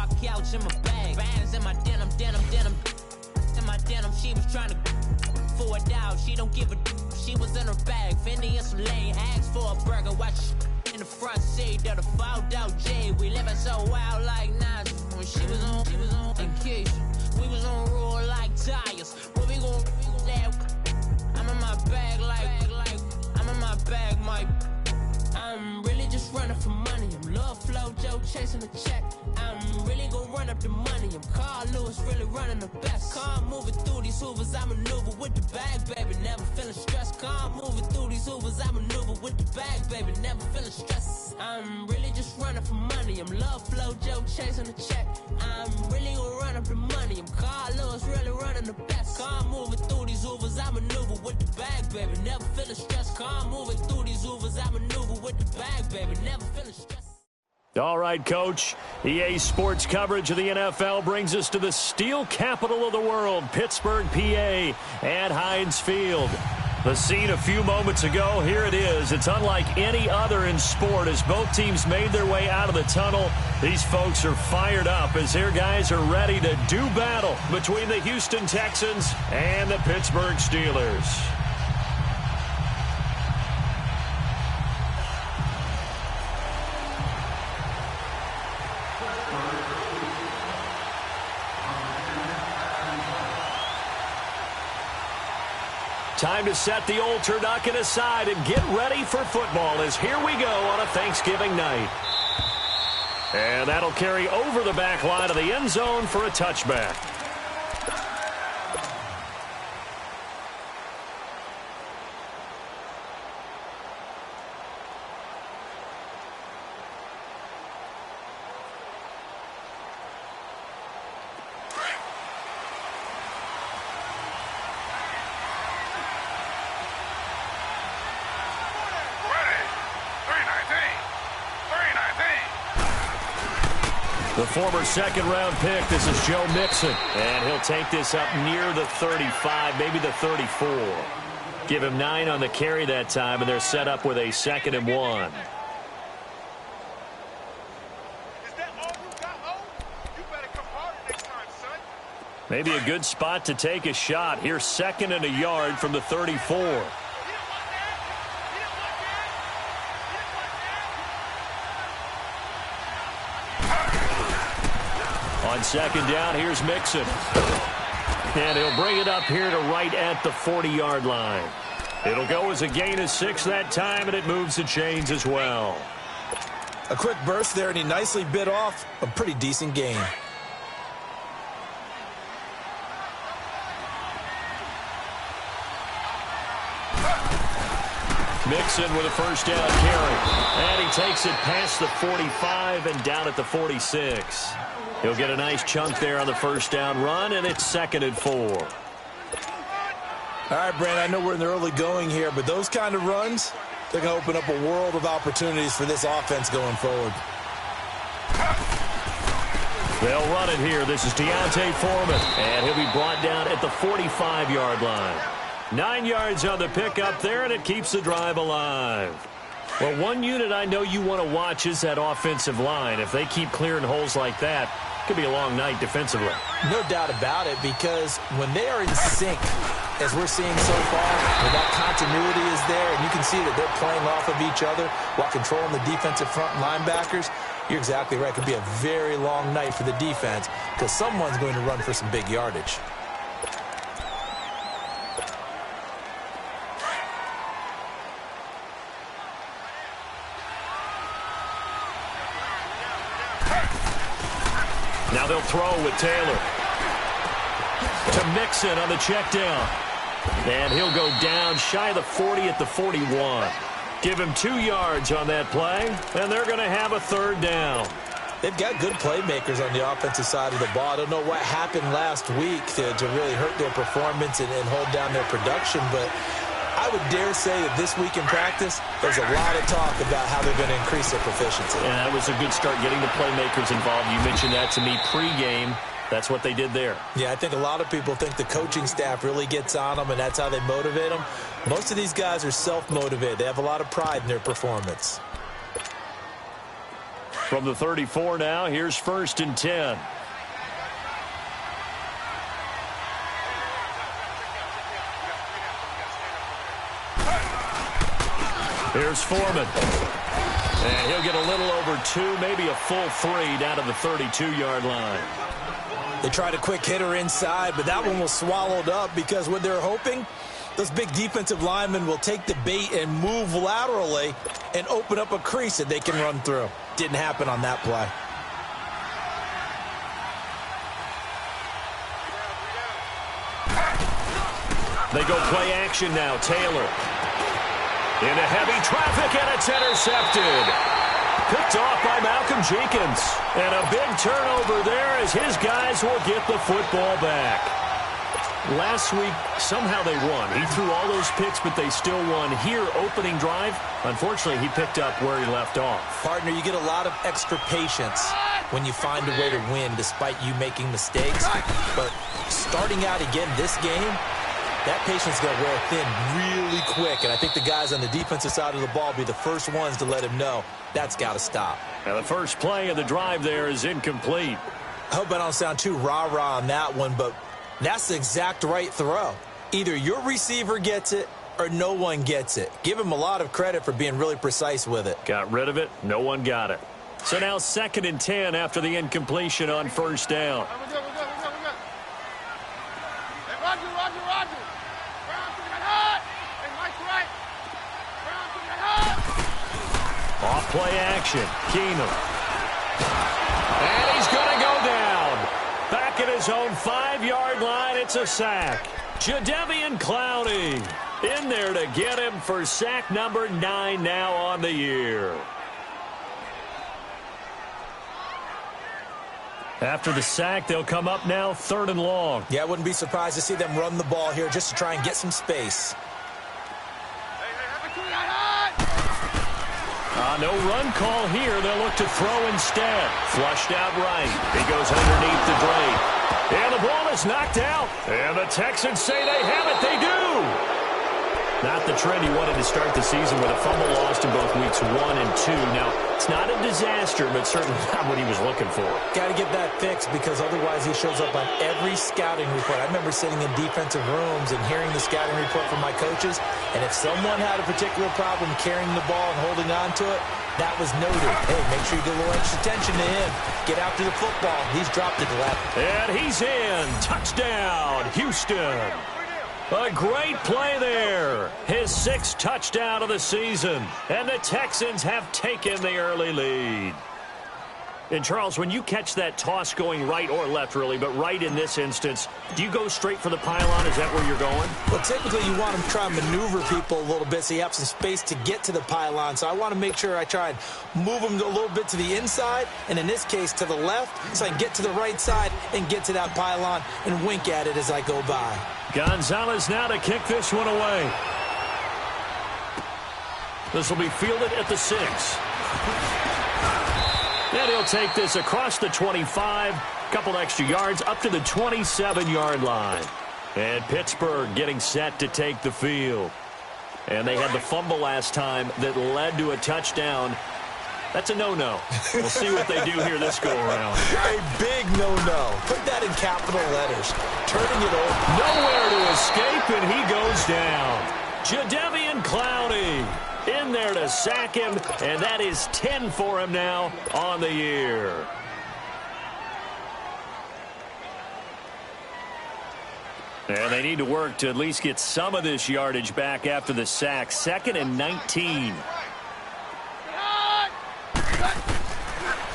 car couch in my bag. Bands in my denim. In my denim, she was trying to for a doubt. She don't give a she was in her bag. Fendi and some lane hags for a burger. Watch in the front seat of the fouled out J. We living so wild like Nas. When she was on vacation, we was on roll like tires. What we gon' I'm in my bag like I'm in my bag, my. I'm really just running for money. I'm Love Flow Joe chasing the check. I'm really gonna run up the money. I'm Carl Lewis, really running the best. Car moving through these Hoovers, I maneuver with the bag, baby. Never feeling stressed. Car moving through these Hoovers, I maneuver with the bag, baby. Never feeling stressed. I'm really just running for money. I'm Love Flow Joe chasing the check. I'm really gonna run up the money. I'm Carl Lewis, really running the best. Car moving through these Hoovers, I maneuver with the bag, baby. Never feeling stressed. Car moving through these Hoovers, I maneuver with the bag, baby. Never feeling stressed. All right, Coach. EA Sports coverage of the NFL brings us to the steel capital of the world, Pittsburgh, PA, at Heinz Field. The scene a few moments ago, here it is. It's unlike any other in sport as both teams made their way out of the tunnel. These folks are fired up as their guys are ready to do battle between the Houston Texans and the Pittsburgh Steelers. Time to set the old turducken aside and get ready for football as here we go on a Thanksgiving night. And that'll carry over the back line of the end zone for a touchback. The former second-round pick, this is Joe Mixon. And he'll take this up near the 35, maybe the 34. Give him 9 on the carry that time, and they're set up with a 2nd and 1. Maybe a good spot to take a shot. Here's 2nd and a yard from the 34. On 2nd down, here's Mixon. And he'll bring it up here to right at the 40-yard line. It'll go as a gain of 6 that time, and it moves the chains as well. A quick burst there, and he nicely bit off a pretty decent gain. Mixon with a first down carry. And he takes it past the 45 and down at the 46. He'll get a nice chunk there on the first down run, and it's 2nd and 4. All right, Brandon, I know we're in the early going here, but those kind of runs, they're going to open up a world of opportunities for this offense going forward. They'll run it here. This is Deontay Foreman, and he'll be brought down at the 45-yard line. 9 yards on the pickup there, and it keeps the drive alive. Well, one unit I know you want to watch is that offensive line. If they keep clearing holes like that, it could be a long night defensively. No doubt about it, because when they are in sync, as we're seeing so far, when that continuity is there, and you can see that they're playing off of each other while controlling the defensive front linebackers, you're exactly right. It could be a very long night for the defense because someone's going to run for some big yardage. Now they'll throw with Taylor. To Mixon on the check down. And he'll go down shy of the 40 at the 41. Give him 2 yards on that play, and they're going to have a 3rd down. They've got good playmakers on the offensive side of the ball. I don't know what happened last week to really hurt their performance and hold down their production, but I would dare say that this week in practice, there's a lot of talk about how they're going to increase their proficiency. And that was a good start getting the playmakers involved. You mentioned that to me pregame. That's what they did there. Yeah, I think a lot of people think the coaching staff really gets on them, and that's how they motivate them. Most of these guys are self-motivated. They have a lot of pride in their performance. From the 34 now, here's 1st and 10. Here's Foreman. And he'll get a little over 2, maybe a full 3 down to the 32-yard line. They tried a quick hitter inside, but that one was swallowed up because what they're hoping, those big defensive linemen will take the bait and move laterally and open up a crease that they can run through. Didn't happen on that play. They go play action now. Taylor into heavy traffic, and it's intercepted. Picked off by Malcolm Jenkins. And a big turnover there as his guys will get the football back. Last week, somehow they won. He threw all those picks, but they still won. Here, opening drive, unfortunately, he picked up where he left off. Partner, you get a lot of extra patience when you find a way to win despite you making mistakes. But starting out again this game, that patience is going to wear thin really quick. And I think the guys on the defensive side of the ball will be the first ones to let him know that's got to stop. Now the first play of the drive there is incomplete. I hope I don't sound too rah-rah on that one, but that's the exact right throw. Either your receiver gets it or no one gets it. Give him a lot of credit for being really precise with it. Got rid of it. No one got it. So now 2nd and 10 after the incompletion on 1st down. Off play action. Keenum. And he's going to go down. Back at his own 5-yard line, it's a sack. Jadeveon Clowney in there to get him for sack number 9 now on the year. After the sack, they'll come up now 3rd and long. Yeah, I wouldn't be surprised to see them run the ball here just to try and get some space. No run call here. They'll look to throw instead. Flushed out right. He goes underneath the drape. And the ball is knocked out. And the Texans say they have it. They do. Not the trend he wanted to start the season with a fumble lost in both weeks 1 and 2. Now, it's not a disaster, but certainly not what he was looking for. Got to get that fixed because otherwise he shows up on every scouting report. I remember sitting in defensive rooms and hearing the scouting report from my coaches, and if someone had a particular problem carrying the ball and holding on to it, that was noted. Hey, make sure you get a little extra attention to him. Get after the football. He's dropped it left. And he's in. Touchdown, Houston. A great play there. His 6th touchdown of the season. And the Texans have taken the early lead. And, Charles, when you catch that toss going right or left, really, but right in this instance, do you go straight for the pylon? Is that where you're going? Well, typically you want to try and maneuver people a little bit so you have some space to get to the pylon. So I want to make sure I try and move them a little bit to the inside, and in this case to the left, so I can get to the right side and get to that pylon and wink at it as I go by. Gonzalez now to kick this one away. This will be fielded at the 6. And he'll take this across the 25, couple extra yards, up to the 27-yard line. And Pittsburgh getting set to take the field. And they had the fumble last time that led to a touchdown. That's a no-no. We'll see what they do here this go-around. A big no-no. Put that in capital letters. Turning it over. Nowhere to escape, and he goes down. Jadeveon Clowney in there to sack him, and that is 10 for him now on the year. And they need to work to at least get some of this yardage back after the sack. 2nd and 19.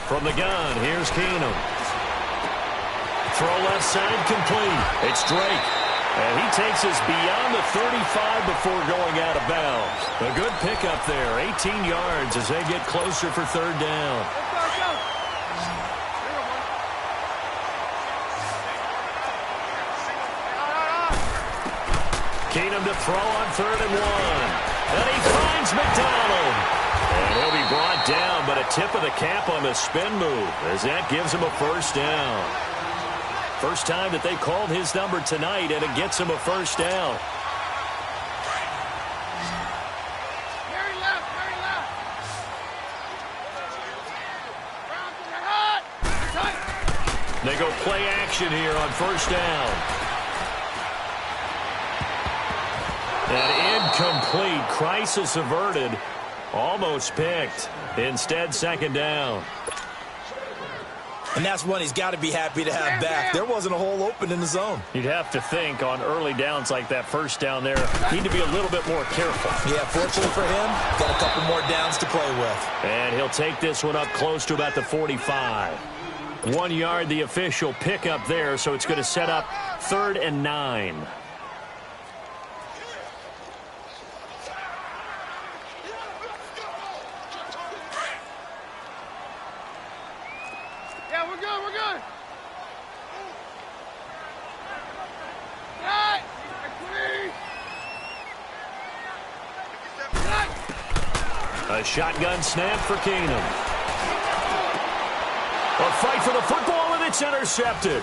From the gun, here's Keenum. Throw left side complete. It's Drake. And he takes us beyond the 35 before going out of bounds. A good pickup there, 18 yards as they get closer for 3rd down. Keenum to throw on 3rd and 1. And he finds McDonald. And he'll be brought down, but a tip of the cap on the spin move as that gives him a 1st down. First time that they called his number tonight, and it gets him a 1st down. They go play action here on first down. And incomplete. Crisis averted. Almost picked. Instead, second down. And that's one he's got to be happy to have back. There wasn't a hole open in the zone. You'd have to think on early downs like that first down there, need to be a little bit more careful. Yeah, fortunately for him, got a couple more downs to play with. And he'll take this one up close to about the 45. 1 yard, the official pickup there, so it's going to set up 3rd and 9. A shotgun snap for Keenum. A fight for the football, and it's intercepted.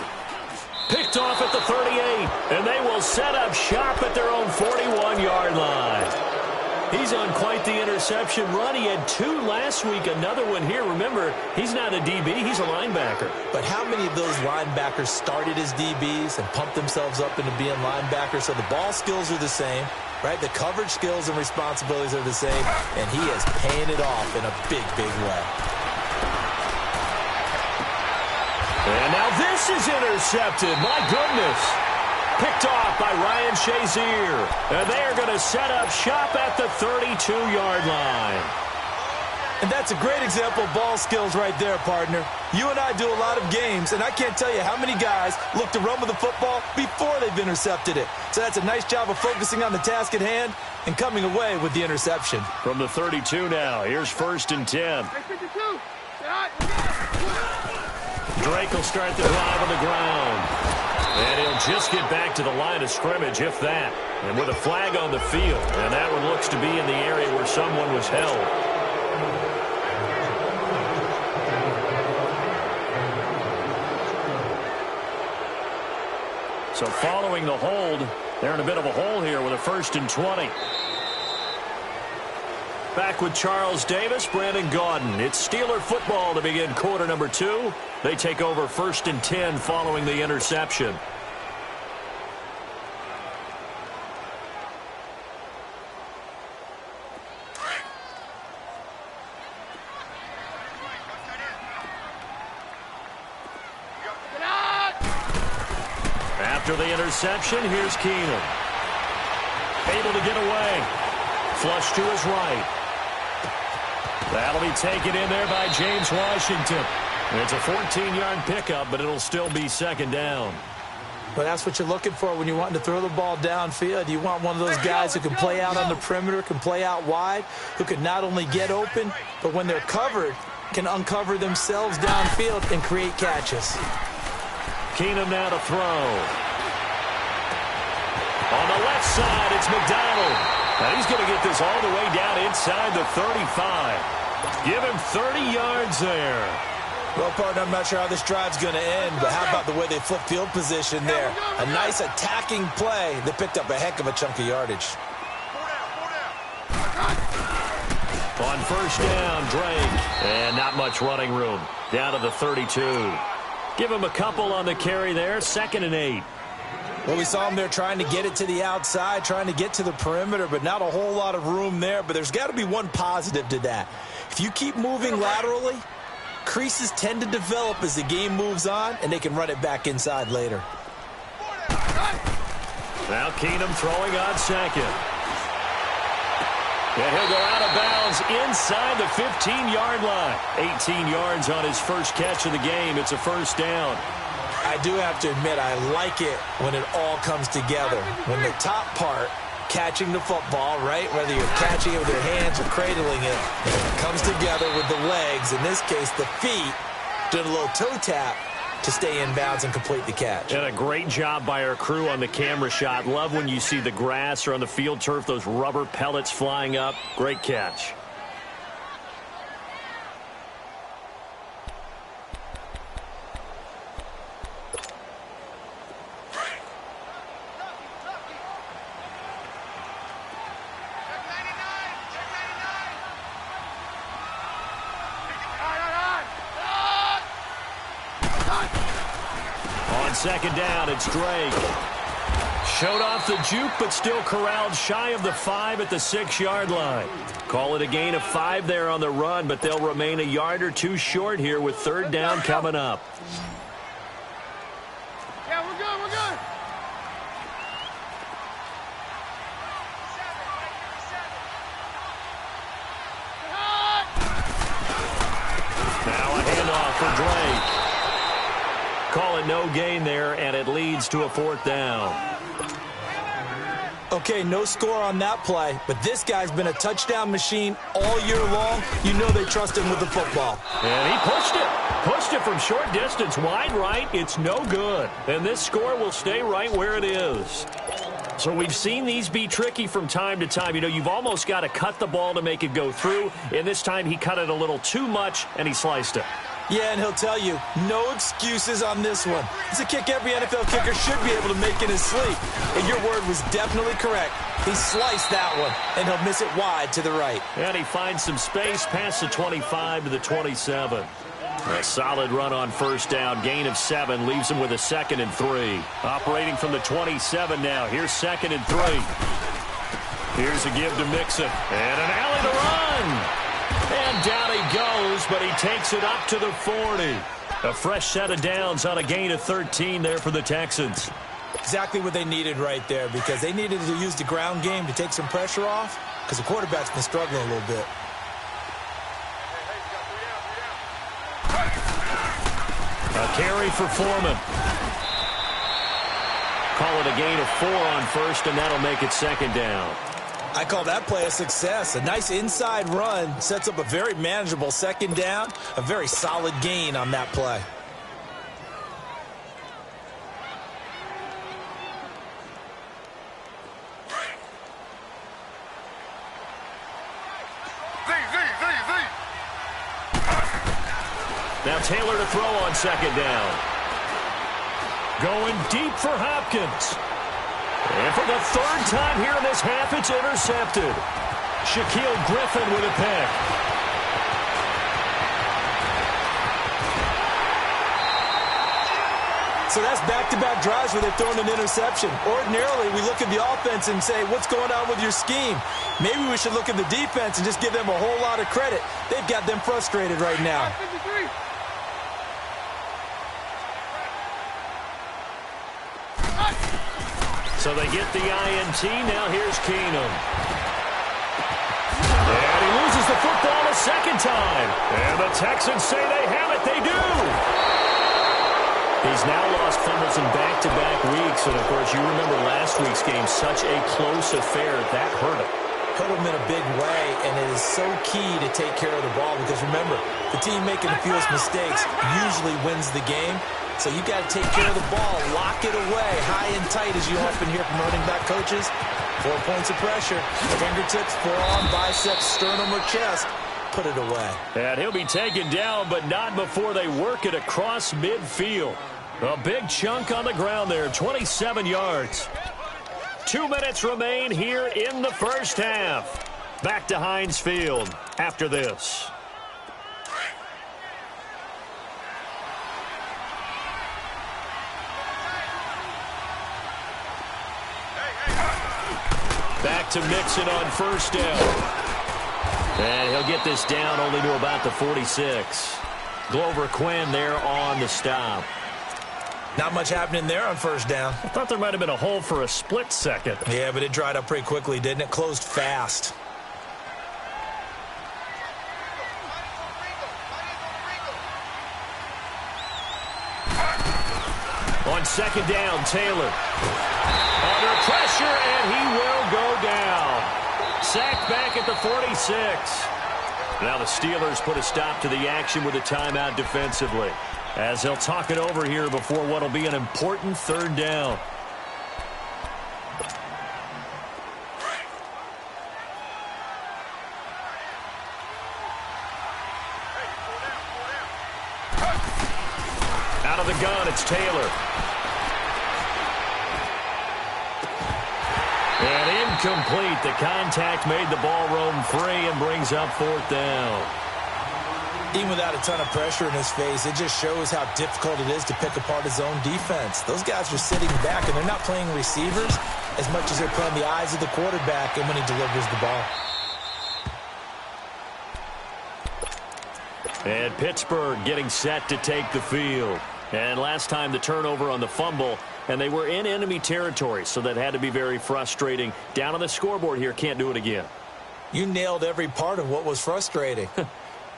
Picked off at the 38, and they will set up shop at their own 41-yard line. He's on quite the interception run. He had 2 last week, another one here. Remember, he's not a DB, he's a linebacker. But how many of those linebackers started as DBs and pumped themselves up into being linebackers? So the ball skills are the same. Right, the coverage skills and responsibilities are the same, and he is paying it off in a big, big way. And now this is intercepted. My goodness. Picked off by Ryan Shazier. And they are going to set up shop at the 32-yard line. And that's a great example of ball skills right there, partner. You and I do a lot of games, and I can't tell you how many guys look to run with the football before they've intercepted it. So that's a nice job of focusing on the task at hand and coming away with the interception. From the 32 now, here's 1st and 10. Drake will start the drive on the ground. And he'll just get back to the line of scrimmage, if that. And with a flag on the field. And that one looks to be in the area where someone was held. So following the hold, they're in a bit of a hole here with a 1st and 20. Back with Charles Davis, Brandon Gaudin. It's Steeler football to begin quarter number 2. They take over 1st and 10 following the interception. After the interception, here's Keenum. Able to get away. Flush to his right. That'll be taken in there by James Washington. It's a 14-yard pickup, but it'll still be second down. Well, that's what you're looking for when you're wanting to throw the ball downfield. You want one of those guys who can play out on the perimeter, can play out wide, who can not only get open, but when they're covered, can uncover themselves downfield and create catches. Keenum now to throw. On the left side, it's McDonald. Now he's going to get this all the way down inside the 35. Give him 30 yards there. Well, partner, I'm not sure how this drive's going to end, but how about the way they flip field position there? A nice attacking play that picked up a heck of a chunk of yardage. On first down, Drake. And not much running room. Down to the 32. Give him a couple on the carry there. 2nd and 8. Well, we saw him there trying to get it to the outside, trying to get to the perimeter, but not a whole lot of room there. But there's got to be one positive to that. If you keep moving laterally, creases tend to develop as the game moves on, and they can run it back inside later. Now Keenum throwing on 2nd. And he'll go out of bounds inside the 15-yard line. 18 yards on his first catch of the game. It's a first down. I do have to admit, I like it when it all comes together. When the top part, catching the football, right, whether you're catching it with your hands or cradling it, comes together with the legs, in this case the feet, doing a little toe tap to stay in bounds and complete the catch. And a great job by our crew on the camera shot. Love when you see the grass or on the field turf, those rubber pellets flying up. Great catch. On second down, it's Drake. Showed off the juke, but still corralled shy of the 5 at the 6-yard line. Call it a gain of 5 there on the run, but they'll remain a yard or two short here with third down coming up. Yeah, we're good, we're good. Now a handoff for Drake. Call it no gain there, and it leads to a fourth down. Okay, no score on that play, but this guy's been a touchdown machine all year long. You know they trust him with the football. And he pushed it. Pushed it from short distance, wide right. It's no good. And this score will stay right where it is. So we've seen these be tricky from time to time. You know, you've almost got to cut the ball to make it go through. And this time he cut it a little too much, and he sliced it. Yeah, and he'll tell you, no excuses on this one. It's a kick every NFL kicker should be able to make in his sleep. And your word was definitely correct. He sliced that one, and he'll miss it wide to the right. And he finds some space past the 25 to the 27. A solid run on first down. Gain of 7 leaves him with a 2nd and 3. Operating from the 27 now. Here's 2nd and 3. Here's a give to Mixon. And an alley to run. And down he goes, but he takes it up to the 40. A fresh set of downs on a gain of 13 there for the Texans. Exactly what they needed right there, because they needed to use the ground game to take some pressure off, because the quarterback's been struggling a little bit. A carry for Foreman. Call it a gain of 4 on first, and that'll make it 2nd down. I call that play a success. A nice inside run sets up a very manageable 2nd down. A very solid gain on that play. Now Taylor to throw on 2nd down. Going deep for Hopkins. And for the 3rd time here in this half, it's intercepted. Shaquille Griffin with a pick. So that's back-to-back drives where they've thrown an interception. Ordinarily, we look at the offense and say, what's going on with your scheme? Maybe we should look at the defense and just give them a whole lot of credit. They've got them frustrated right now. So they get the INT. Now here's Keenum. And he loses the football a 2nd time. And the Texans say they have it. They do. He's now lost fumbles in back-to-back weeks. And, of course, you remember last week's game, such a close affair. That hurt him. Hurt him in a big way, and it is so key to take care of the ball because, remember, the team making the fewest mistakes usually wins the game. So you got to take care of the ball, lock it away, high and tight, as you often hear from running back coaches. 4 points of pressure, fingertips, forearm, biceps, sternum, or chest. Put it away. And he'll be taken down, but not before they work it across midfield. A big chunk on the ground there, 27 yards. 2 minutes remain here in the first half. Back to Heinz Field after this. Back to Mixon on first down. And he'll get this down only to about the 46. Glover Quinn there on the stop. Not much happening there on first down. I thought there might have been a hole for a split second. Yeah, but it dried up pretty quickly, didn't it? Closed fast. On second down, Taylor. Under pressure, and he will go down. Sacked back at the 46. Now the Steelers put a stop to the action with a timeout defensively, as they'll talk it over here before what will be an important 3rd down. Out of the gun, it's Taylor. And incomplete. The contact made the ball roam free and brings up 4th down. Even without a ton of pressure in his face, it just shows how difficult it is to pick apart his own defense. Those guys are sitting back, and they're not playing receivers as much as they're playing the eyes of the quarterback and when he delivers the ball. And Pittsburgh getting set to take the field. And last time the turnover on the fumble, and they were in enemy territory, so that had to be very frustrating. Down on the scoreboard here, can't do it again. You nailed every part of what was frustrating.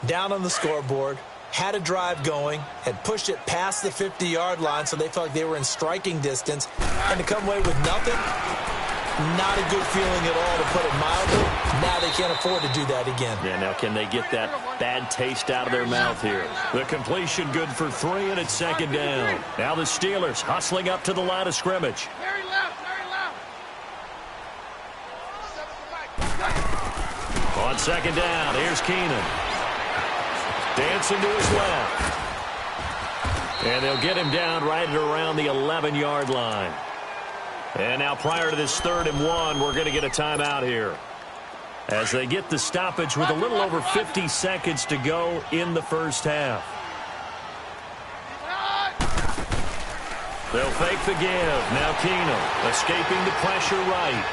Down on the scoreboard, had a drive going, had pushed it past the 50-yard line so they felt like they were in striking distance, and to come away with nothing, not a good feeling at all, to put it mildly. Now they can't afford to do that again. Yeah, now can they get that bad taste out of their mouth here? The completion good for 3, and it's second down. Now the Steelers hustling up to the line of scrimmage. Very left. On second down, here's Keenan. Dancing to his left. And they'll get him down right at around the 11-yard line. And now prior to this 3rd and 1, we're going to get a timeout here, as they get the stoppage with a little over 50 seconds to go in the first half. They'll fake the give. Now Keenum escaping the pressure right.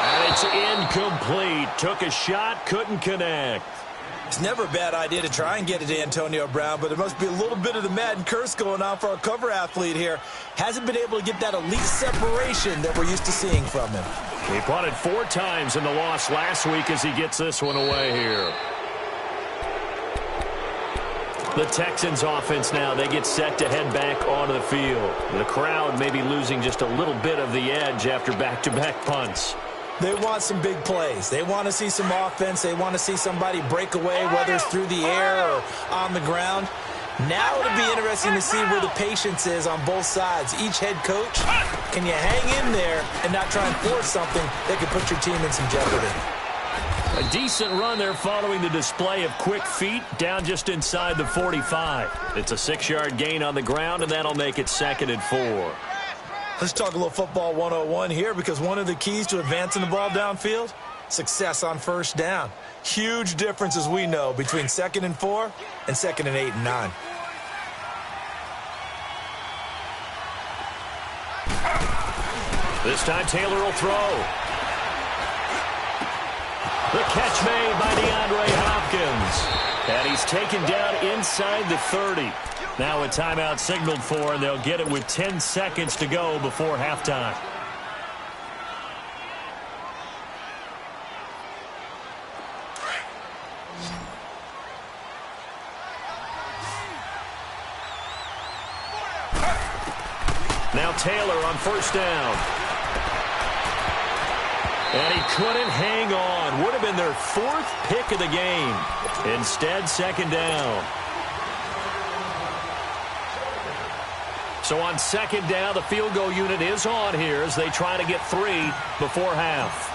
And it's incomplete. Took a shot, couldn't connect. It's never a bad idea to try and get it to Antonio Brown, but there must be a little bit of the Madden curse going on for our cover athlete here. Hasn't been able to get that elite separation that we're used to seeing from him. He punted 4 times in the loss last week as he gets this one away here. The Texans offense now, they get set to head back onto the field. The crowd may be losing just a little bit of the edge after back-to-back punts. They want some big plays. They want to see some offense. They want to see somebody break away, whether it's through the air or on the ground. Now it'll be interesting to see where the patience is on both sides. Each head coach, can you hang in there and not try and force something that could put your team in some jeopardy? A decent run there following the display of quick feet down just inside the 45. It's a 6-yard gain on the ground, and that'll make it 2nd and 4. Let's talk a little football 101 here, because one of the keys to advancing the ball downfield, success on first down. Huge difference, as we know, between 2nd and 4 and 2nd and 8 and 9. This time Taylor will throw. The catch made by DeAndre Hopkins. And he's taken down inside the 30. Now a timeout signaled for, and they'll get it with 10 seconds to go before halftime. Now Taylor on first down. And he couldn't hang on. Would have been their 4th pick of the game. Instead, 2nd down. So on 2nd down, the field goal unit is on here as they try to get 3 before half.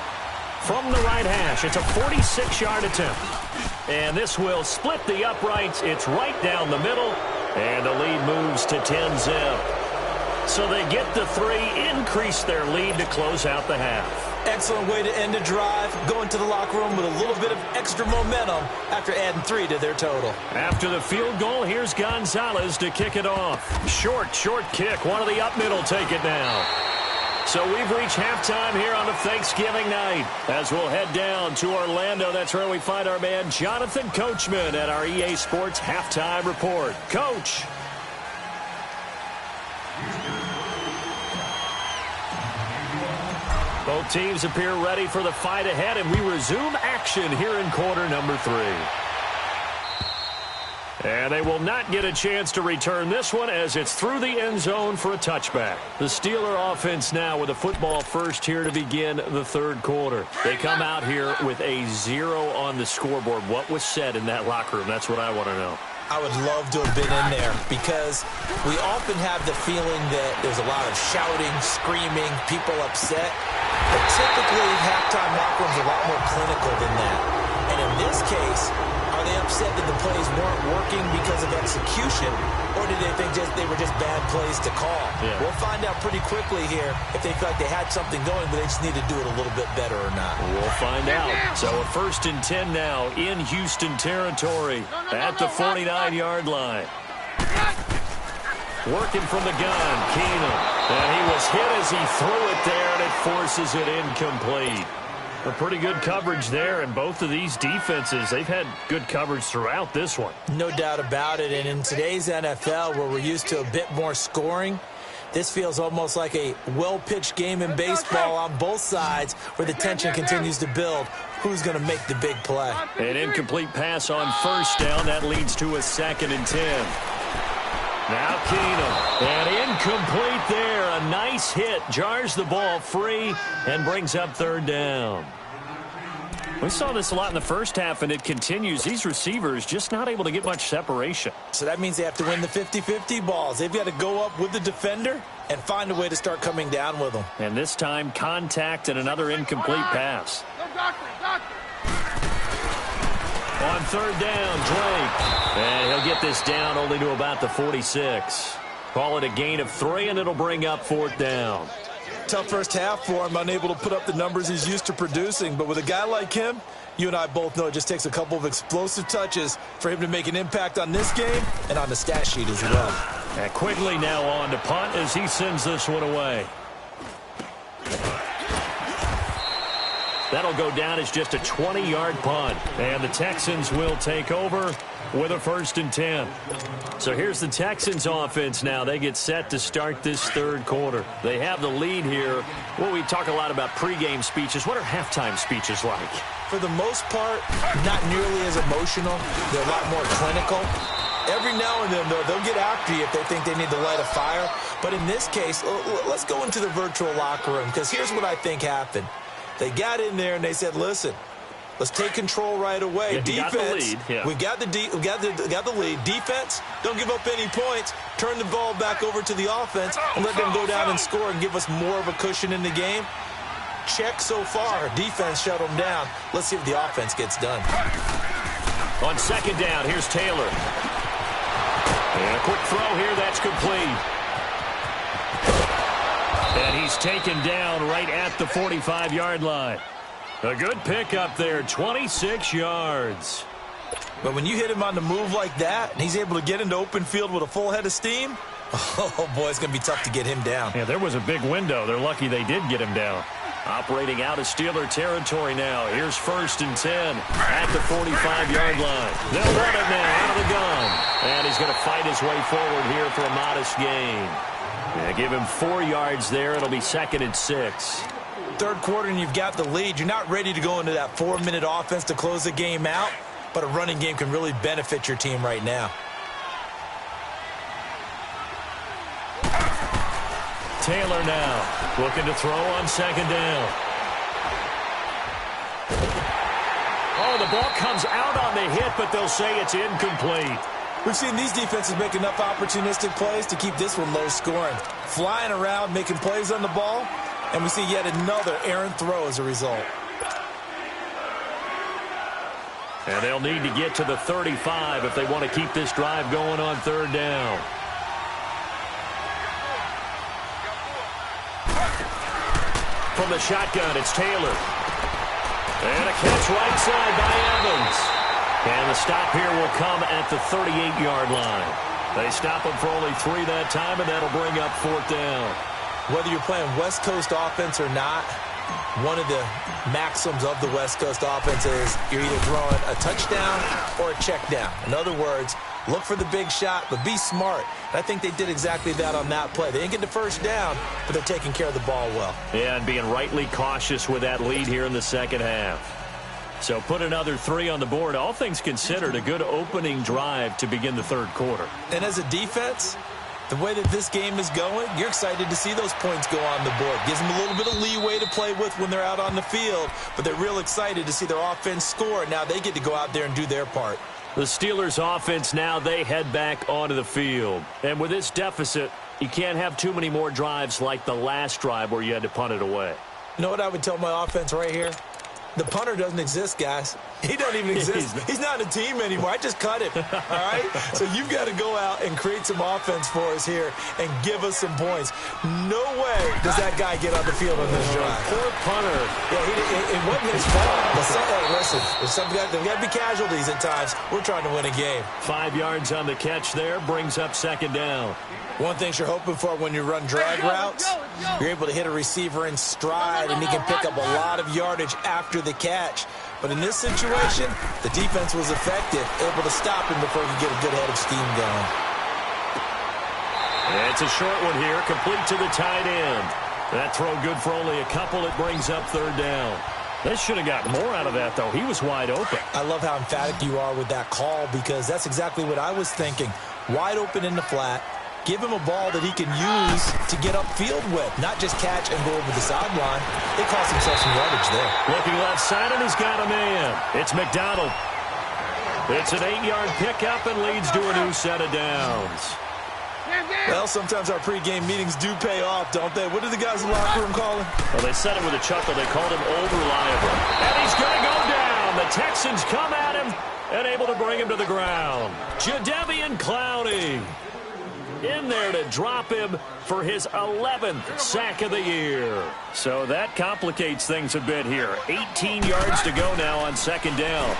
From the right hash, it's a 46-yard attempt. And this will split the uprights. It's right down the middle. And the lead moves to 10-zip. So they get the 3, increase their lead to close out the half. Excellent way to end a drive, going to the locker room with a little bit of extra momentum after adding 3 to their total. After the field goal, here's Gonzalez to kick it off. Short kick. One of the up middle take it now. So we've reached halftime here on the Thanksgiving night. As we'll head down to Orlando, that's where we find our man Jonathan Coachman at our EA Sports Halftime Report. Coach. Both teams appear ready for the fight ahead, and we resume action here in quarter number 3. And they will not get a chance to return this one as it's through the end zone for a touchback. The Steeler offense now with a football first here to begin the 3rd quarter. They come out here with a 0 on the scoreboard. What was said in that locker room? That's what I want to know. I would love to have been in there, because we often have the feeling that there's a lot of shouting, screaming, people upset. But typically, halftime locker rooms are a lot more clinical than that. And in this case, are they upset that the plays weren't working because of execution, or did they think they were just bad plays to call? Yeah. We'll find out pretty quickly here if they feel like they had something going, but they just need to do it a little bit better or not. We'll find out. So a 1st and 10 now in Houston territory at the 49-yard line. Working from the gun, Keenum. And he was hit as he threw it there, and it forces it incomplete. A pretty good coverage there, and both of these defenses, they've had good coverage throughout this one. No doubt about it, and in today's NFL, where we're used to a bit more scoring, this feels almost like a well-pitched game in baseball on both sides where the tension continues to build. Who's going to make the big play? An incomplete pass on 1st down. That leads to a 2nd and 10. Now Keenum, and incomplete there. A nice hit, jars the ball free, and brings up 3rd down. We saw this a lot in the first half, and it continues. These receivers just not able to get much separation. So that means they have to win the 50-50 balls. They've got to go up with the defender and find a way to start coming down with them. And this time, contact and another incomplete pass. On 3rd down, Drake. And he'll get this down only to about the 46. Call it a gain of 3, and it'll bring up 4th down. Tough first half for him, unable to put up the numbers he's used to producing. But with a guy like him, you and I both know it just takes a couple of explosive touches for him to make an impact on this game and on the stat sheet as well. And Quigley now on to punt as he sends this one away. That'll go down as just a 20-yard punt. And the Texans will take over with a 1st and 10. So here's the Texans offense now. They get set to start this 3rd quarter. They have the lead here. Well, we talk a lot about pregame speeches. What are halftime speeches like? For the most part, not nearly as emotional. They're a lot more clinical. Every now and then, though, they'll get after you if they think they need to light a fire. But in this case, let's go into the virtual locker room, because here's what I think happened. They got in there and they said, listen, let's take control right away. Yeah, defense, we got the lead. Defense, don't give up any points. Turn the ball back over to the offense and let them go down and score and give us more of a cushion in the game. Check so far. Defense shut them down. Let's see if the offense gets done. On 2nd down, here's Taylor. And a quick throw here, that's complete. And he's taken down right at the 45-yard line. A good pickup there, 26 yards. But when you hit him on the move like that, and he's able to get into open field with a full head of steam, oh, boy, it's going to be tough to get him down. Yeah, there was a big window. They're lucky they did get him down. Operating out of Steeler territory now. Here's 1st and 10 at the 45-yard line. They'll run it now out of the gun. And he's going to fight his way forward here for a modest gain. Yeah, give him 4 yards there. It'll be 2nd and 6. 3rd quarter and you've got the lead. You're not ready to go into that 4-minute offense to close the game out, but a running game can really benefit your team right now. Taylor now looking to throw on 2nd down. Oh, the ball comes out on the hit, but they'll say it's incomplete. We've seen these defenses make enough opportunistic plays to keep this one low scoring. Flying around, making plays on the ball, and we see yet another errant throw as a result. And they'll need to get to the 35 if they want to keep this drive going on 3rd down. From the shotgun, it's Taylor. And a catch right side by Evans. And the stop here will come at the 38-yard line. They stop him for only 3 that time, and that'll bring up 4th down. Whether you're playing West Coast offense or not, one of the maxims of the West Coast offense is you're either throwing a touchdown or a check down. In other words, look for the big shot, but be smart. And I think they did exactly that on that play. They didn't get the 1st down, but they're taking care of the ball well. Yeah, and being rightly cautious with that lead here in the 2nd half. So put another 3 on the board. All things considered, a good opening drive to begin the 3rd quarter. And as a defense, the way that this game is going, you're excited to see those points go on the board. Gives them a little bit of leeway to play with when they're out on the field, but they're real excited to see their offense score. Now they get to go out there and do their part. The Steelers offense now, they head back onto the field. And with this deficit, you can't have too many more drives like the last drive where you had to punt it away. You know what I would tell my offense right here? The punter doesn't exist, guys. He doesn't even exist. He's not in a team anymore. I just cut him, all right? So you've got to go out and create some offense for us here and give us some points. No way does that guy get on the field on this drive. Poor punter. Yeah, it wasn't his fault. Hey, listen, there's got to be casualties at times. We're trying to win a game. 5 yards on the catch there, brings up second down. One thing you're hoping for when you run drag routes, you're able to hit a receiver in stride, and he can pick up a lot of yardage after the catch. But in this situation, the defense was effective, able to stop him before he could get a good head of steam going. It's a short one here, complete to the tight end. That throw good for only a couple. It brings up third down. They should have gotten more out of that, though. He was wide open. I love how emphatic you are with that call, because that's exactly what I was thinking. Wide open in the flat. Give him a ball that he can use to get upfield with, not just catch and go over the sideline. They cost himself some yardage there. Looking left side, and he's got a man. It's McDonald. It's an 8-yard pickup and leads to a new set of downs. Well, sometimes our pregame meetings do pay off, don't they? What did the guys in the locker room call him? Well, they said it with a chuckle. They called him old reliable. And he's going to go down. The Texans come at him and able to bring him to the ground. Jadeveon Clowney in there to drop him for his 11th sack of the year. So that complicates things a bit here. 18 yards to go now on second down.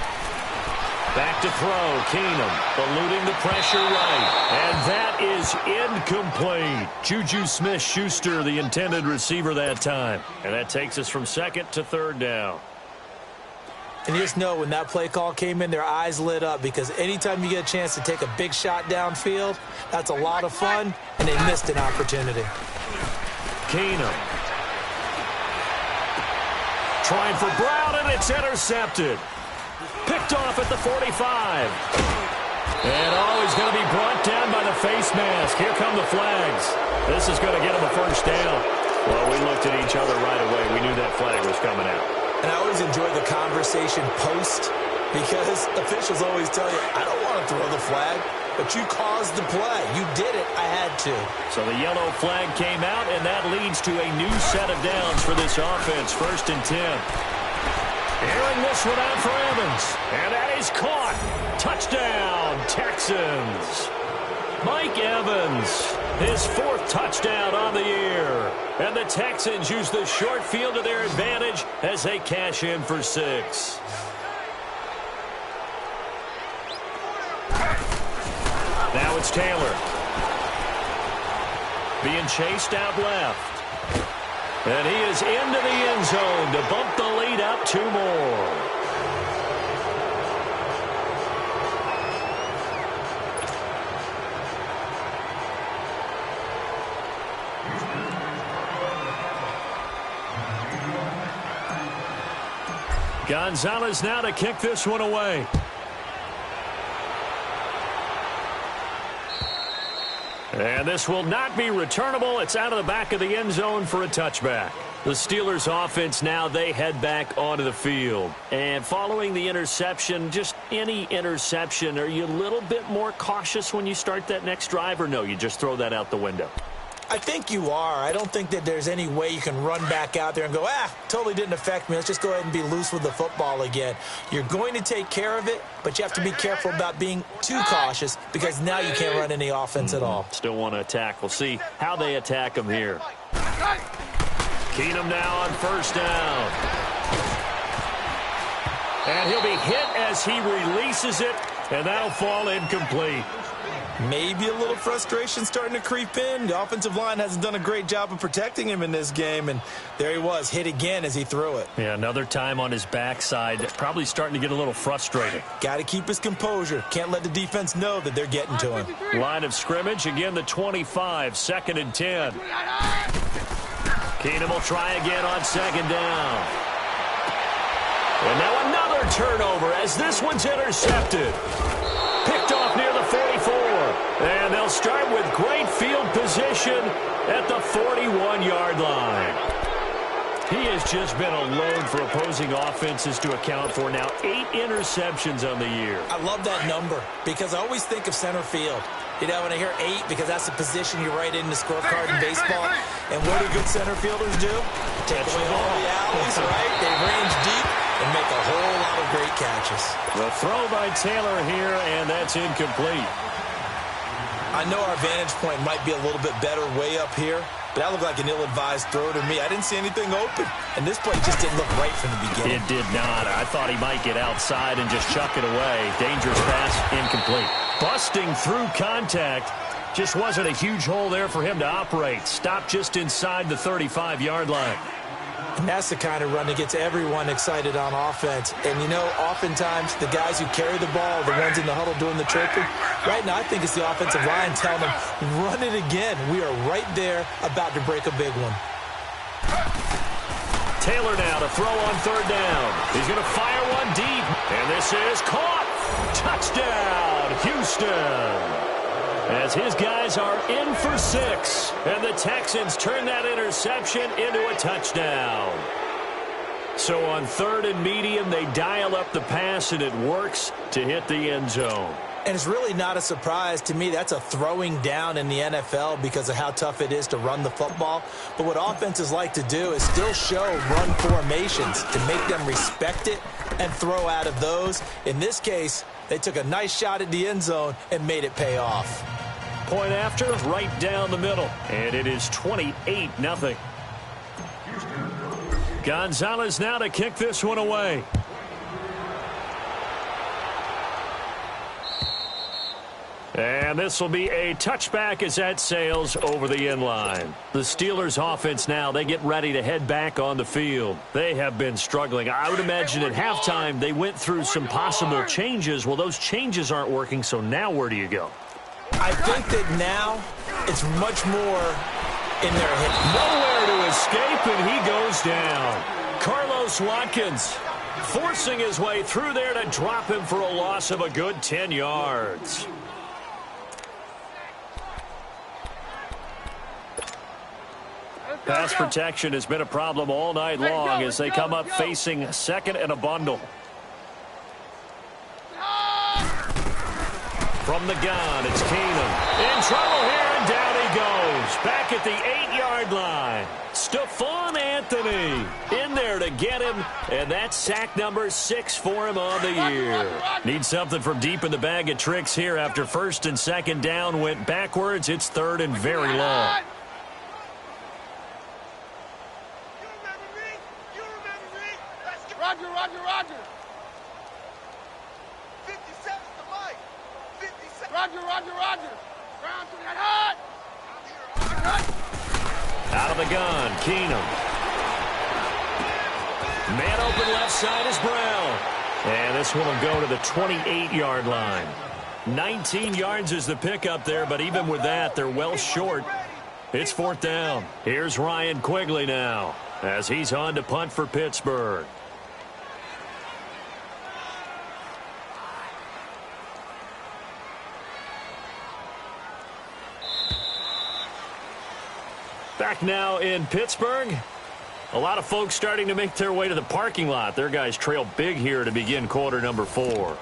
Back to throw, Keenum eluding the pressure right. And that is incomplete. Juju Smith-Schuster, the intended receiver that time. And that takes us from second to third down. And you just know when that play call came in, their eyes lit up, because anytime you get a chance to take a big shot downfield, that's a lot of fun, and they missed an opportunity. Keenum. Trying for Brown, and it's intercepted. Picked off at the 45. And he's going to be brought down by the face mask. Here come the flags. This is going to get him a first down. Well, we looked at each other right away. We knew that flag was coming out. And I always enjoy the conversation post, because officials always tell you, I don't want to throw the flag, but you caused the play. You did it. I had to. So the yellow flag came out, and that leads to a new set of downs for this offense. 1st and 10. Airing this one out for Evans. And that is caught. Touchdown, Texans. Mike Evans, his 4th touchdown on the year. And the Texans use the short field to their advantage as they cash in for 6. Now it's Taylor. Being chased out left. And he is into the end zone to bump the lead up 2 more. Gonzalez now to kick this one away. And this will not be returnable. It's out of the back of the end zone for a touchback. The Steelers offense now, they head back onto the field. And following the interception, just any interception, are you a little bit more cautious when you start that next drive, or no, you just throw that out the window? I think you are. I don't think that there's any way you can run back out there and go, totally didn't affect me. Let's just go ahead and be loose with the football again. You're going to take care of it, but you have to be careful about being too cautious, because now you can't run any offense at all. Still want to attack. We'll see how they attack him here. Keenum now on 1st down. And he'll be hit as he releases it, and that'll fall incomplete. Maybe a little frustration starting to creep in. The offensive line hasn't done a great job of protecting him in this game, and there he was, hit again as he threw it. Yeah, another time on his backside, probably starting to get a little frustrated. Got to keep his composure. Can't let the defense know that they're getting to him. Line of scrimmage, again the 25, 2nd and 10. Keenum will try again on 2nd down. And now another turnover as this one's intercepted. Picked off near the 44. And they'll start with great field position at the 41-yard line. He has just been a load for opposing offenses to account for now. 8 interceptions on the year. I love that number, because I always think of center field. You know, when I hear 8, because that's the position you write in the scorecard in baseball. And what do good center fielders do? Take away all the alleys, right? They range deep. and make a whole lot of great catches. The throw by Taylor here, and that's incomplete. I know our vantage point might be a little bit better way up here, but that looked like an ill-advised throw to me. I didn't see anything open, and this play just didn't look right from the beginning. It did not. I thought he might get outside and just chuck it away. Dangerous pass, incomplete. Busting through contact. Just wasn't a huge hole there for him to operate. Stopped just inside the 35-yard line. And that's the kind of run that gets everyone excited on offense. And, you know, oftentimes the guys who carry the ball, the ones in the huddle doing the chirping, right now I think it's the offensive line telling them, run it again. We are right there about to break a big one. Taylor now to throw on third down. He's going to fire one deep. And this is caught. Touchdown, Houston. As his guys are in for 6. And the Texans turn that interception into a touchdown. So on third and medium, they dial up the pass, and it works to hit the end zone. And it's really not a surprise to me. That's a throwing down in the NFL because of how tough it is to run the football. But what offenses like to do is still show run formations to make them respect it and throw out of those. In this case, they took a nice shot at the end zone and made it pay off. Point after, right down the middle. And it is 28-0. Gonzalez now to kick this one away. And this will be a touchback as that sails over the end line. The Steelers offense now, they get ready to head back on the field. They have been struggling. I would imagine at halftime they went through some possible changes. Well, those changes aren't working, so now where do you go? I think that now it's much more in their head. Nowhere to escape, and he goes down. Carlos Watkins forcing his way through there to drop him for a loss of a good 10 yards. Pass protection has been a problem all night long as they come up facing second and a bundle. From the gun, it's Keenum. In trouble here, and down he goes. Back at the 8-yard line. Stephon Anthony in there to get him, and that's sack number 6 for him on the year. Need something from deep in the bag of tricks here after first and second down went backwards. It's third and very long. Roger. 57 to Mike. 57. Roger. Ground to that hot. Out of the gun, Keenum. Man open left side is Brown. And this one will go to the 28-yard line. 19 yards is the pickup there, but even with that, they're well short. It's fourth down. Here's Ryan Quigley now as he's on to punt for Pittsburgh. Back now in Pittsburgh. A lot of folks starting to make their way to the parking lot. Their guys trail big here to begin quarter number 4.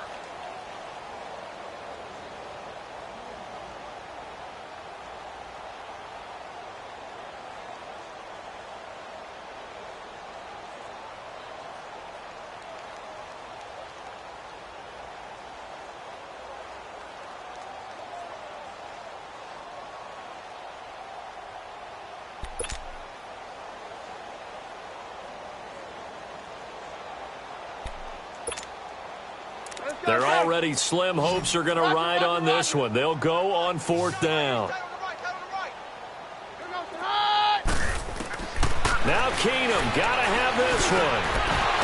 They're already slim hopes are going to ride on this one. They'll go on fourth down. Now Keenum got to have this one.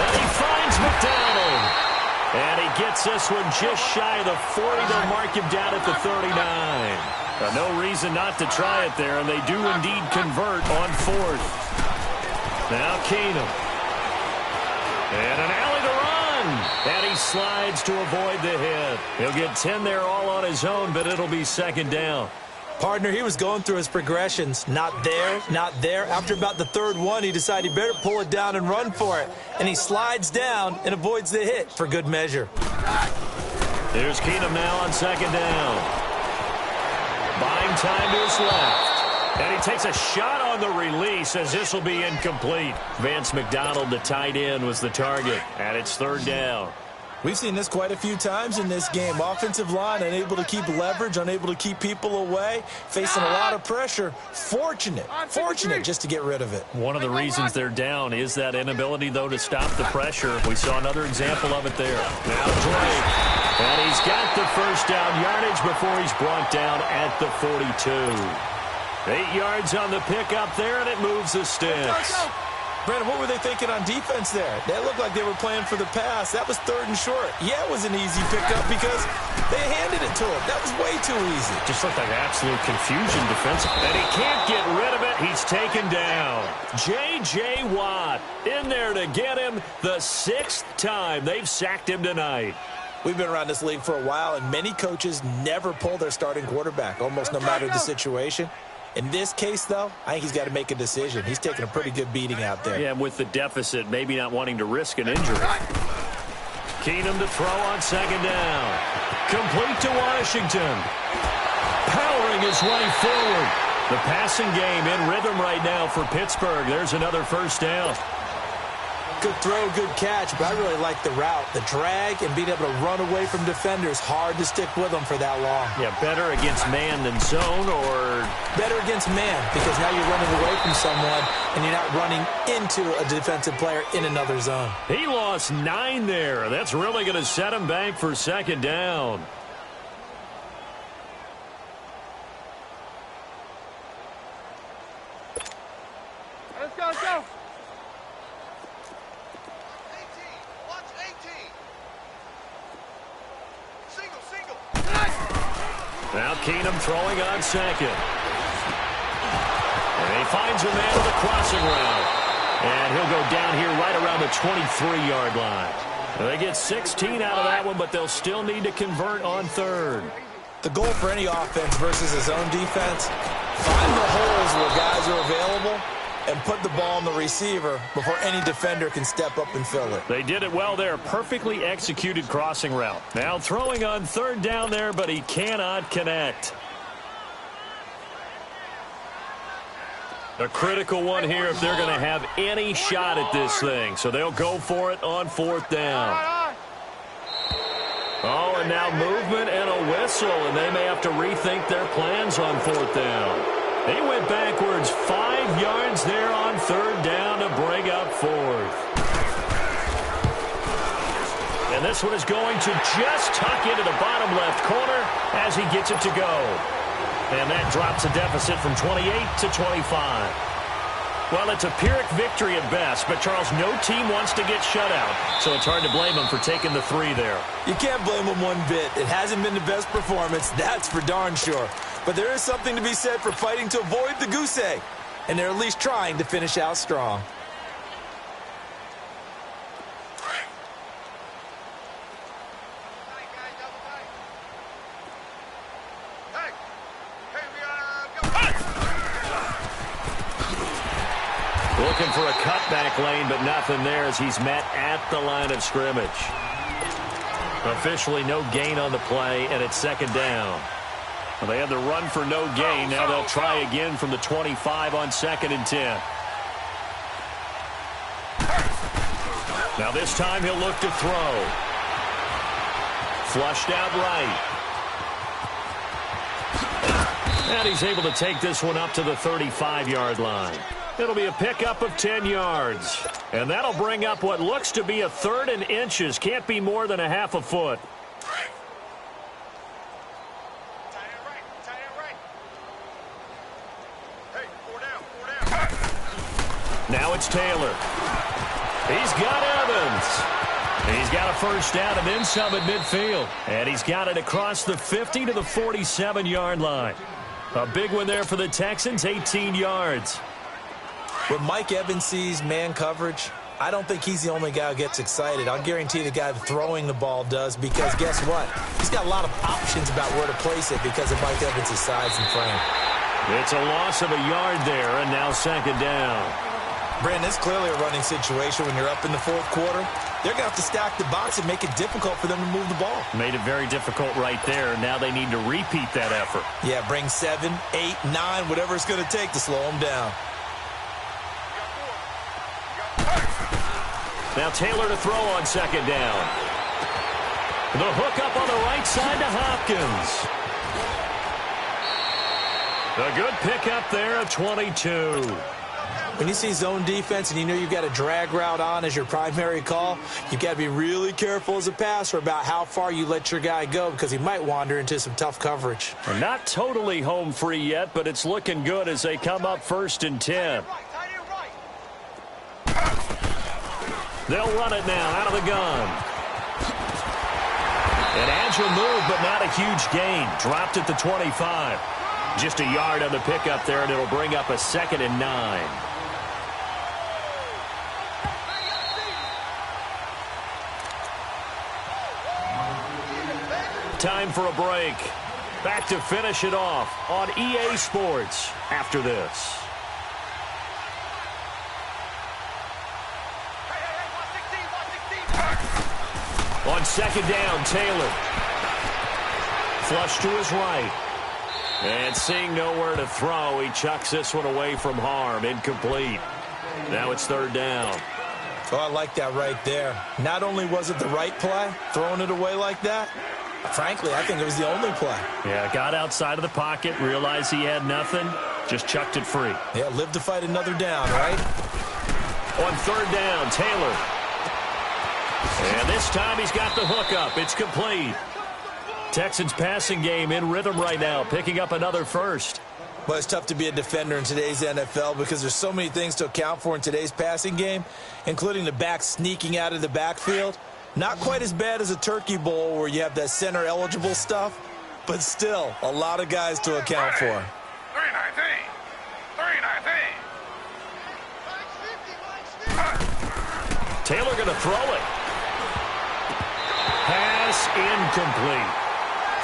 And he finds McDonald. And he gets this one just shy of the 40. They'll mark him down at the 39. No reason not to try it there, and they do indeed convert on fourth. Now Keenum. And an alley to run. And he slides to avoid the hit. He'll get 10 there all on his own, but it'll be second down. Partner, he was going through his progressions. Not there, not there. After about the third one, he decided he better pull it down and run for it. And he slides down and avoids the hit for good measure. Here's Keenum now on second down. Buying time to his left. And he takes a shot on the release as this will be incomplete. Vance McDonald, the tight end, was the target, and it's third down. We've seen this quite a few times in this game. Offensive line unable to keep leverage, unable to keep people away, facing a lot of pressure. Fortunate just to get rid of it. One of the reasons they're down is that inability, though, to stop the pressure. We saw another example of it there. Now Drake, and he's got the first down yardage before he's brought down at the 42. 8 yards on the pickup there, and it moves the sticks. Brandon, what were they thinking on defense there? They looked like they were playing for the pass. That was third and short. Yeah, it was an easy pickup because they handed it to him. That was way too easy. Just looked like absolute confusion defensively. And he can't get rid of it. He's taken down. J.J. Watt in there to get him the 6th time they've sacked him tonight. We've been around this league for a while, and many coaches never pull their starting quarterback, almost no matter the situation. In this case, though, I think he's got to make a decision. He's taking a pretty good beating out there. Yeah, with the deficit, maybe not wanting to risk an injury. Keenum to throw on second down. Complete to Washington. Powering his way forward. The passing game in rhythm right now for Pittsburgh. There's another first down. Good throw, good catch, but I really like the route. The drag and being able to run away from defenders. Hard to stick with them for that long. Yeah, better against man than zone, or better against man, because now you're running away from someone and you're not running into a defensive player in another zone. He lost 9 there. That's really going to set him back for second down. Let's go, let's go. Now Keenum throwing on second. And he finds a man with a crossing route. And he'll go down here right around the 23-yard line. And they get 16 out of that one, but they'll still need to convert on third. The goal for any offense versus a zone defense, find the holes where guys are available and put the ball on the receiver before any defender can step up and fill it. They did it well there. Perfectly executed crossing route. Now throwing on third down there, but he cannot connect. A critical one here if they're going to have any shot at this thing. So they'll go for it on fourth down. Oh, and now movement and a whistle, and they may have to rethink their plans on fourth down. He went backwards 5 yards there on third down to bring up fourth. And this one is going to just tuck into the bottom left corner as he gets it to go. And that drops a deficit from 28 to 25. Well, it's a Pyrrhic victory at best, but, Charles, no team wants to get shut out, so it's hard to blame them for taking the 3 there. You can't blame them one bit. It hasn't been the best performance, that's for darn sure. But there is something to be said for fighting to avoid the goose egg, and they're at least trying to finish out strong. Looking for a cutback lane, but nothing there as he's met at the line of scrimmage. Officially no gain on the play, and it's second down. Well, they had the run for no gain. Now they'll try again from the 25 on 2nd and 10. Now this time he'll look to throw. Flushed out right. And he's able to take this one up to the 35-yard line. It'll be a pickup of 10 yards. And that'll bring up what looks to be a 3rd and inches. Can't be more than a half a foot. Now it's Taylor. He's got Evans. He's got a first down and then some at midfield. And he's got it across the 50 to the 47-yard line. A big one there for the Texans, 18 yards. When Mike Evans sees man coverage, I don't think he's the only guy who gets excited. I'll guarantee the guy throwing the ball does, because guess what? He's got a lot of options about where to place it because of Mike Evans' size and frame. It's a loss of a yard there, and now second down. Brandon, it's clearly a running situation when you're up in the fourth quarter. They're going to have to stack the box and make it difficult for them to move the ball. Made it very difficult right there. Now they need to repeat that effort. Yeah, bring 7, 8, 9, whatever it's going to take to slow them down. Now Taylor to throw on second down. The hook up on the right side to Hopkins. A good pickup there at 22. When you see zone defense and you know you've got a drag route on as your primary call, you've got to be really careful as a passer about how far you let your guy go because he might wander into some tough coverage. They're not totally home free yet, but it's looking good as they come up 1st and 10. They'll run it now out of the gun. An agile move, but not a huge gain. Dropped at the 25. Just a yard on the pickup there, and it'll bring up a 2nd and 9. Time for a break. Back to finish it off on EA Sports after this. On second down, Taylor. Flush to his right. And seeing nowhere to throw, he chucks this one away from harm. Incomplete. Now it's 3rd down. Oh, I like that right there. Not only was it the right play, throwing it away like that, frankly, I think it was the only play. Yeah, got outside of the pocket, realized he had nothing, just chucked it free. Yeah, live to fight another down, right? On 3rd down, Taylor. And this time he's got the hook up. It's complete. Texans passing game in rhythm right now, picking up another first. Well, it's tough to be a defender in today's NFL because there's so many things to account for in today's passing game, including the back sneaking out of the backfield. Not quite as bad as a turkey bowl where you have that center-eligible stuff, but still a lot of guys to account for. 319. 319. Taylor going to throw it. Pass incomplete.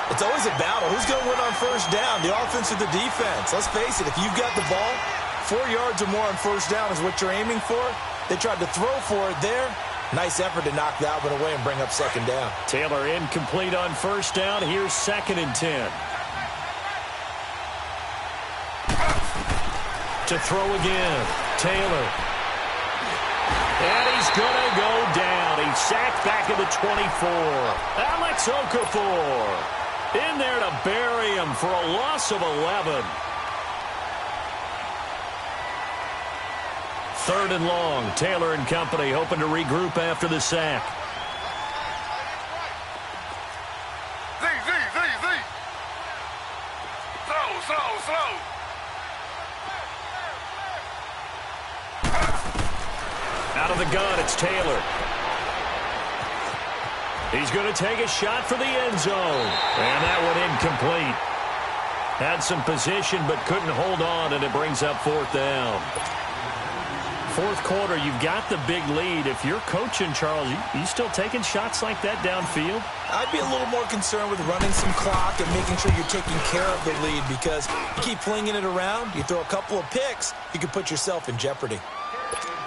It's always a battle. Who's going to win on 1st down, the offense or the defense? Let's face it, if you've got the ball, 4 yards or more on 1st down is what you're aiming for. They tried to throw for it there. Nice effort to knock that one away and bring up 2nd down. Taylor incomplete on 1st down. Here's 2nd and 10. To throw again, Taylor. And he's going to go down. He's sacked back at the 24. Alex Okafor in there to bury him for a loss of 11. 3rd and long. Taylor and company hoping to regroup after the sack. Z. Slow. Out of the gun, it's Taylor. He's going to take a shot for the end zone. And that one incomplete. Had some position but couldn't hold on, and it brings up 4th down. 4th quarter, you've got the big lead. If you're coaching, Charles, you still taking shots like that downfield? I'd be a little more concerned with running some clock and making sure you're taking care of the lead because you keep flinging it around, you throw a couple of picks, you can put yourself in jeopardy.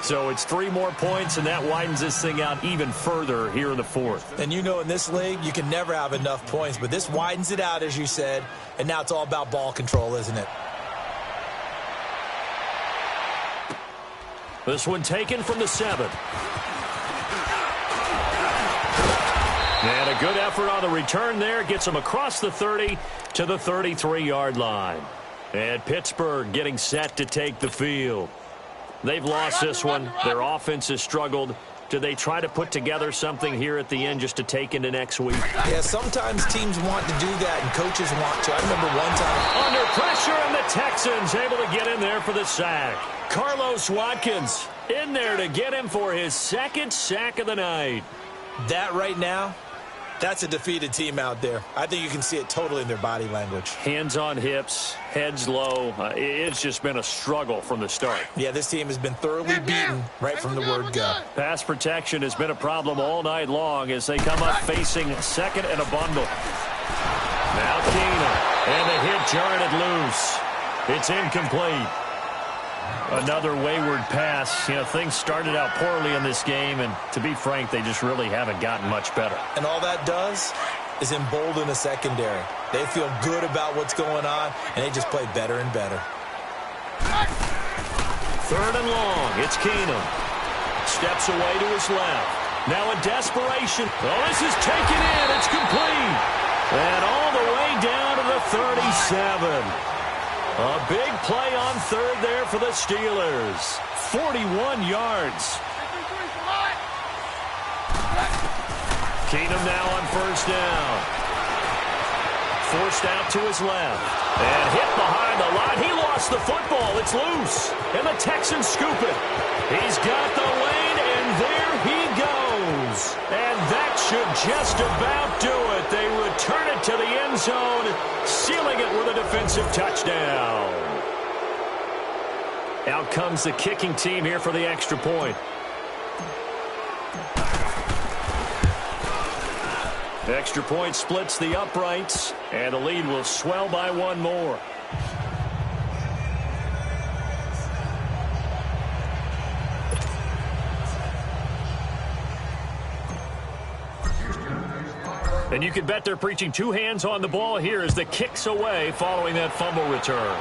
So it's 3 more points, and that widens this thing out even further here in the 4th. And you know in this league, you can never have enough points, but this widens it out, as you said, and now it's all about ball control, isn't it? This one taken from the 7. And a good effort on the return there. Gets him across the 30 to the 33-yard line. And Pittsburgh getting set to take the field. They've lost this one. Their offense has struggled. Do they try to put together something here at the end just to take into next week? Yeah, sometimes teams want to do that and coaches want to. I remember one time. Under pressure, and the Texans able to get in there for the sack. Carlos Watkins in there to get him for his 2nd sack of the night. That right now, that's a defeated team out there. I think you can see it totally in their body language. Hands on hips, heads low. It's just been a struggle from the start. Yeah, this team has been thoroughly beaten right from the word go. Pass protection has been a problem all night long as they come up facing 2nd and a bundle. Now Keener, and the hit jarred it loose. It's incomplete. Another wayward pass. You know, things started out poorly in this game, and to be frank, they just really haven't gotten much better. And all that does is embolden the secondary. They feel good about what's going on, and they just play better and better. Third and long. It's Keenum. Steps away to his left. Now in desperation. Oh, this is taken in. It's complete. And all the way down to the 37. A big play on third there for the Steelers. 41 yards. Keenum now on first down. Forced out to his left. And hit behind the line. He lost the football. It's loose. And the Texans scoop it. He's got the lane, and there he goes. And that should just about do it. They return it to the end zone, sealing it with a defensive touchdown. Out comes the kicking team here for the extra point. The extra point splits the uprights, and the lead will swell by one more. And you can bet they're preaching two hands on the ball here as the kick's away following that fumble return.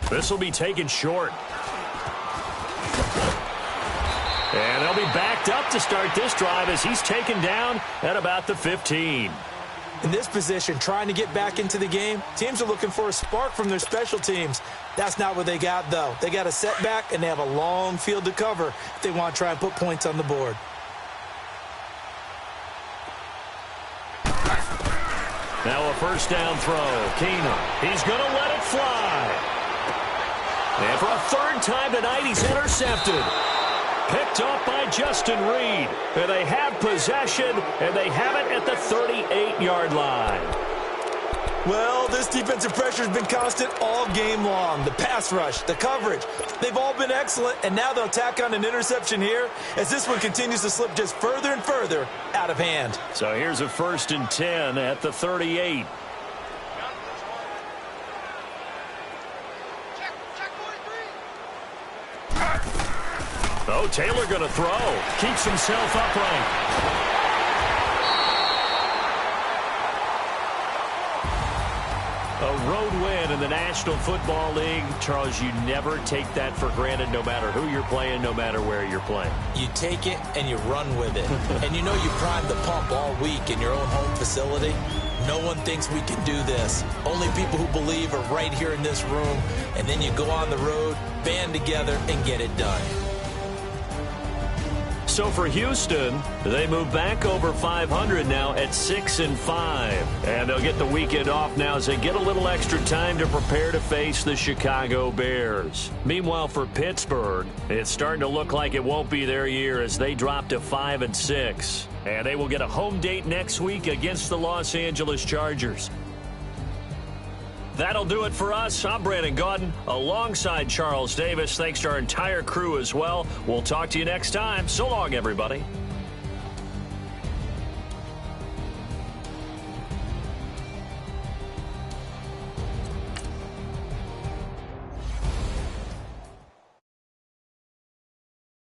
This will be taken short. And they'll be backed up to start this drive as he's taken down at about the 15. In this position, trying to get back into the game, teams are looking for a spark from their special teams. That's not what they got, though. They got a setback, and they have a long field to cover if they want to try and put points on the board. Now a first down throw. Keenum. He's going to let it fly. And for a third time tonight, he's intercepted. Picked off by Justin Reed. And they have possession, and they have it at the 38-yard line. Well, this defensive pressure has been constant all game long. The pass rush, the coverage, they've all been excellent, and now they'll tack on an interception here as this one continues to slip just further and further out of hand. So here's a 1st and 10 at the 38. Oh, Taylor going to throw. Keeps himself upright. A road win in the National Football League. Charles, you never take that for granted no matter who you're playing, no matter where you're playing. You take it and you run with it. And you know you primed the pump all week in your own home facility. No one thinks we can do this. Only people who believe are right here in this room. And then you go on the road, band together, and get it done. So for Houston, they move back over 500 now at 6-5. And they'll get the weekend off now as they get a little extra time to prepare to face the Chicago Bears. Meanwhile, for Pittsburgh, it's starting to look like it won't be their year as they drop to 5-6. And they will get a home date next week against the Los Angeles Chargers. That'll do it for us. I'm Brandon Gaudin alongside Charles Davis. Thanks to our entire crew as well. We'll talk to you next time. So long, everybody.